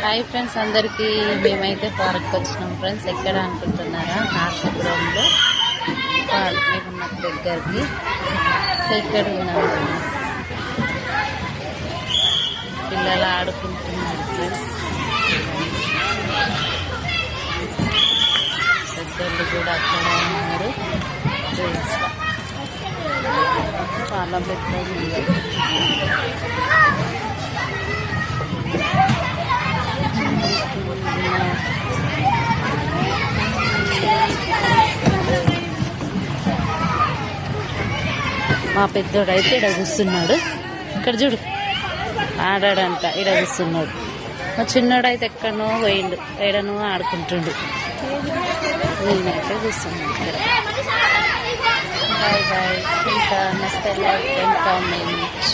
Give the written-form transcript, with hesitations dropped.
Hi friends అందరికీ. మేమైతే పార్క్కి వచ్చినాం ఫ్రెండ్స్. ఎక్కడ అనుకుంటున్నారా? నార్సాపురంలో పార్క్ మేమున్న దగ్గరికి ఇక్కడ ఉన్నాము. పిల్లలు ఆడుకుంటున్నారు ఫ్రెండ్స్. పెద్దలు కూడా అక్కడ ఉన్నారు. చాలా పెద్దది ఉంది. మా పెద్దోడు అయితే ఇక్కడ కూర్చున్నాడు. ఇక్కడ చూడు ఆడాడంట, ఇక్కడ కూర్చున్నాడు. మా చిన్నోడు అయితే ఎక్కడనో పోయిండు, ఎక్కడనో ఆడుకుంటుండు. నేనైతే కూర్చున్నాను ఇక్కడ. Bye bye. ఇంకా నస్తే లైక్ అండ్ కామెంట్.